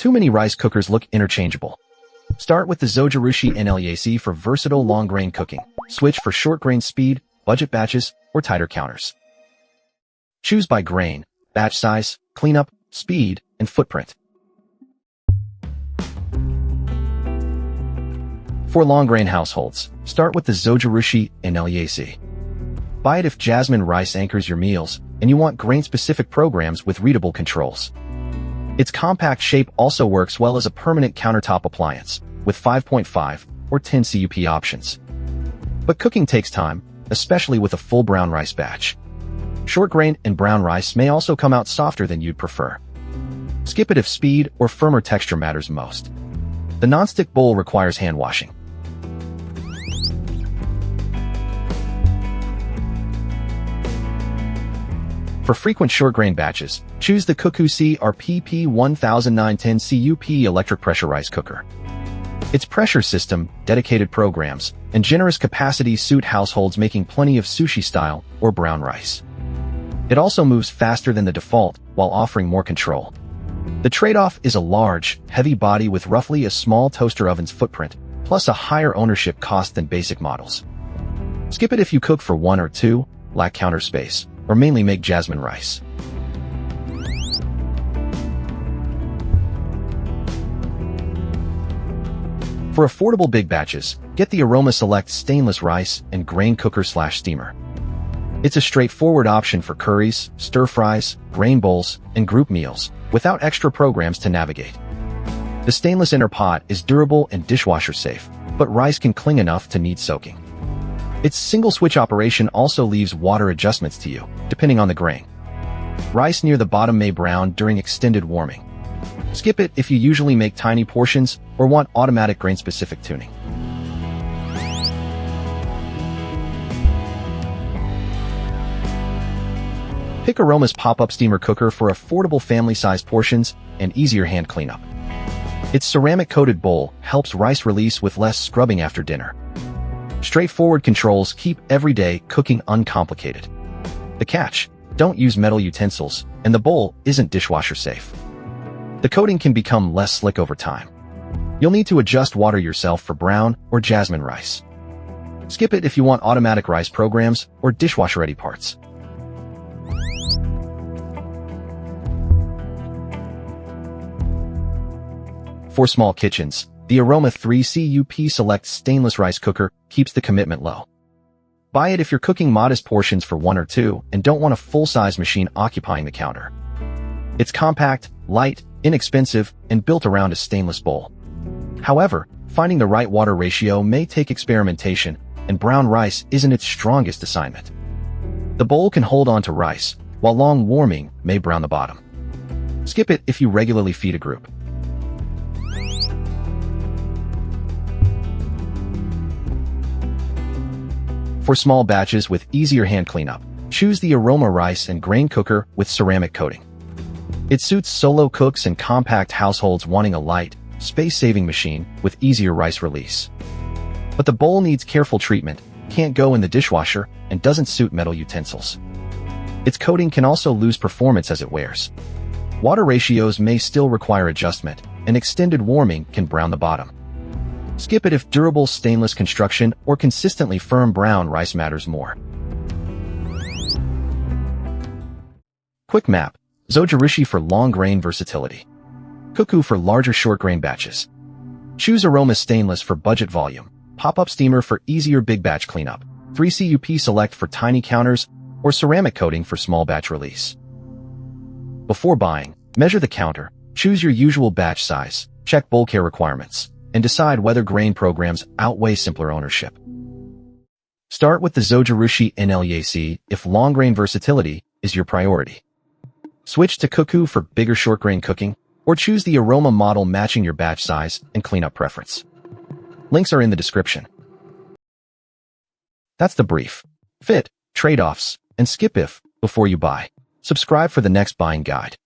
Too many rice cookers look interchangeable. Start with the Zojirushi NL-EAC for versatile long-grain cooking. Switch for short-grain speed, budget batches, or tighter counters. Choose by grain, batch size, cleanup, speed, and footprint. For long-grain households, start with the Zojirushi NL-EAC. Buy it if jasmine rice anchors your meals and you want grain-specific programs with readable controls. Its compact shape also works well as a permanent countertop appliance, with 5.5 or 10 CUP options. But cooking takes time, especially with a full brown rice batch. Short grain and brown rice may also come out softer than you'd prefer. Skip it if speed or firmer texture matters most. The nonstick bowl requires hand washing. For frequent short-grain batches, choose the Cuckoo CRP-P1009 10 CUP electric pressure rice cooker. Its pressure system, dedicated programs, and generous capacity suit households making plenty of sushi-style or brown rice. It also moves faster than the default while offering more control. The trade-off is a large, heavy body with roughly a small toaster oven's footprint, plus a higher ownership cost than basic models. Skip it if you cook for one or two, lack counter space, or mainly make jasmine rice. For affordable big batches, get the Aroma Select stainless rice and grain cooker/steamer. It's a straightforward option for curries, stir-fries, grain bowls, and group meals, without extra programs to navigate. The stainless inner pot is durable and dishwasher safe, but rice can cling enough to need soaking. Its single-switch operation also leaves water adjustments to you, depending on the grain. Rice near the bottom may brown during extended warming. Skip it if you usually make tiny portions or want automatic grain-specific tuning. Pick Aroma's pop-up steamer cooker for affordable family-sized portions and easier hand cleanup. Its ceramic-coated bowl helps rice release with less scrubbing after dinner. Straightforward controls keep everyday cooking uncomplicated. The catch: don't use metal utensils, and the bowl isn't dishwasher safe. The coating can become less slick over time. You'll need to adjust water yourself for brown or jasmine rice. Skip it if you want automatic rice programs or dishwasher-ready parts. For small kitchens, the Aroma 3 CUP Select stainless rice cooker keeps the commitment low. Buy it if you're cooking modest portions for one or two and don't want a full-size machine occupying the counter. It's compact, light, inexpensive, and built around a stainless bowl. However, finding the right water ratio may take experimentation, and brown rice isn't its strongest assignment. The bowl can hold on to rice, while long warming may brown the bottom. Skip it if you regularly feed a group. For small batches with easier hand cleanup, choose the Aroma Rice and Grain Cooker with ceramic coating. It suits solo cooks and compact households wanting a light, space-saving machine with easier rice release. But the bowl needs careful treatment, can't go in the dishwasher, and doesn't suit metal utensils. Its coating can also lose performance as it wears. Water ratios may still require adjustment, and extended warming can brown the bottom. Skip it if durable stainless construction or consistently firm brown rice matters more. Quick map: Zojirushi for long grain versatility. Cuckoo for larger short grain batches. Choose Aroma Stainless for budget volume. Pop-up steamer for easier big batch cleanup. 3 CUP Select for tiny counters, or ceramic coating for small batch release. Before buying, measure the counter, choose your usual batch size, check bowl care requirements, and decide whether grain programs outweigh simpler ownership. Start with the Zojirushi NL-EAC if long grain versatility is your priority. Switch to Cuckoo for bigger short grain cooking, or choose the Aroma model matching your batch size and cleanup preference. Links are in the description. That's the brief. Fit, trade-offs, and skip if before you buy. Subscribe for the next buying guide.